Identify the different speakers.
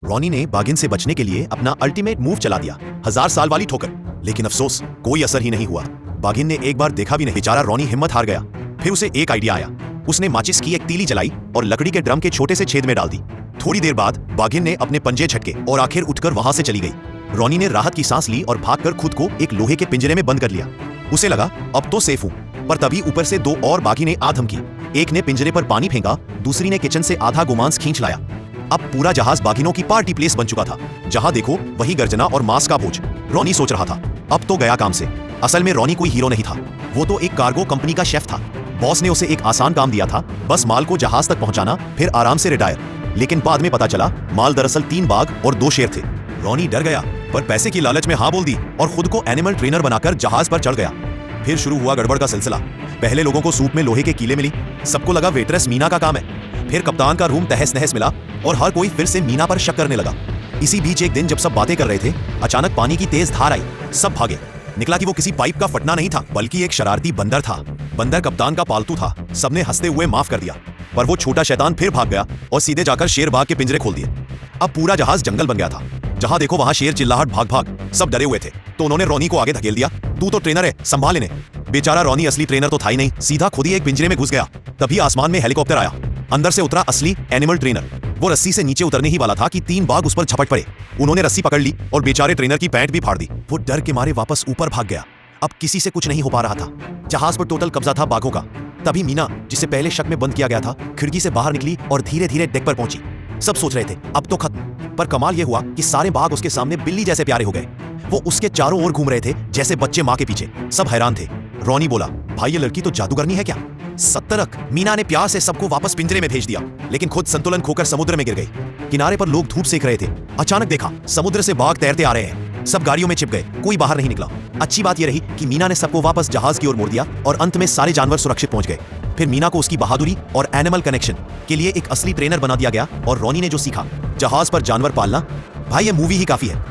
Speaker 1: Ronnie ने बाघिन से बचने के लिए अपना अल्टीमेट मूव चला दिया, 1000 साल वाली ठोकर। लेकिन अफसोस, कोई असर ही नहीं हुआ। बाघिन ने एक बार देखा भी नहीं। बेचारा रॉनी हिम्मत हार गया। फिर उसे एक आइडिया आया। उसने माचिस की एक तीली जलाई और लकड़ी के ड्रम के छोटे से छेद में डाल दी। थोड़ी देर बाद बाघिन ने अपने पंजे झटके और आखिर उठकर वहां से चली गई। रॉनी ने राहत की सांस ली और भागकर खुद को एक लोहे के पिंजरे में बंद कर लिया। उसे लगा अब तो सेफ हूं, पर तभी ऊपर से दो और बाघिनें आ धमकी। एक ने पिंजरे पर पानी फेंका, दूसरी ने किचन से आधा गोमांस खींच लाया। अब पूरा जहाज बाघिनों की पार्टी प्लेस बन चुका था। जहां देखो वही गर्जना और मांस का बोझ। रॉनी सोच रहा था, अब तो गया काम से। असल में रॉनी कोई हीरो नहीं था, वो तो एक कार्गो कंपनी का शेफ था। बॉस ने उसे एक आसान काम दिया था, बस माल को जहाज तक पहुंचाना, फिर आराम से रिटायर। लेकिन बाद में पता चला माल दरअसल 3 बाघ और 2 शेर थे। रॉनी डर गया, पर पैसे की लालच में हाँ बोल दी और खुद को एनिमल ट्रेनर बनाकर जहाज पर चढ़ गया। फिर शुरू हुआ गड़बड़ का सिलसिला। पहले लोगों को सूप में लोहे के कीले मिली, सबको लगा वेट्रेस मीना का काम है। फिर कप्तान का रूम तहस नहस मिला और हर कोई फिर से मीना पर शक करने लगा। इसी बीच एक दिन जब सब बातें कर रहे थे, अचानक पानी की तेज धार आई। सब भागे। निकला कि वो किसी पाइप का फटना नहीं था, बल्कि एक शरारती बंदर था। बंदर कप्तान का पालतू था। सबने हंसते हुए माफ कर दिया, पर वो छोटा शैतान फिर भाग गया और सीधे जाकर शेर बाघ के पिंजरे खोल दिए। अब पूरा जहाज जंगल बन गया था। जहां देखो वहां शेर, चिल्लाहट, भाग भाग। सब डरे हुए थे, तो उन्होंने रॉनी को आगे धकेल दिया। तू तो ट्रेनर है, संभाल इन्हें। बेचारा रॉनी असली ट्रेनर तो था ही नहीं, सीधा खुद ही एक पिंजरे में घुस गया। तभी आसमान में हेलीकॉप्टर आया। अंदर से उतरा असली एनिमल ट्रेनर। वो रस्सी से नीचे उतरने ही वाला था कि 3 बाघ उस पर झपट पड़े। उन्होंने रस्सी पकड़ ली और बेचारे ट्रेनर की पैंट भी फाड़ दी। वो डर के मारे वापस ऊपर भाग गया। अब किसी से कुछ नहीं हो पा रहा था। जहाज पर टोटल कब्जा था बाघों का। तभी मीना, जिसे पहले शक में बंद किया गया था, खिड़की से बाहर निकली और धीरे धीरे डेक पर पहुंची। सब सोच रहे थे अब तो खत्म, पर कमाल यह हुआ कि सारे बाघ उसके सामने बिल्ली जैसे प्यारे हो गए। वो उसके चारों ओर घूम रहे थे जैसे बच्चे माँ के पीछे। सब हैरान थे। रॉनी बोला, भाई ये लड़की तो जादूगरनी है क्या? 70 मीना ने प्यार से सबको वापस पिंजरे में भेज दिया, लेकिन खुद संतुलन खोकर समुद्र में गिर गई। किनारे पर लोग धूप सेक रहे थे। अचानक देखा समुद्र से बाघ तैरते आ रहे हैं। सब गाड़ियों में छिप गए, कोई बाहर नहीं निकला। अच्छी बात यह रही कि मीना ने सबको वापस जहाज की ओर मोड़ दिया और अंत में सारे जानवर सुरक्षित पहुंच गए। फिर मीना को उसकी बहादुरी और एनिमल कनेक्शन के लिए एक असली ट्रेनर बना दिया गया और रॉनी ने जो सीखा, जहाज पर जानवर पालना, भाई ये मूवी ही काफी है।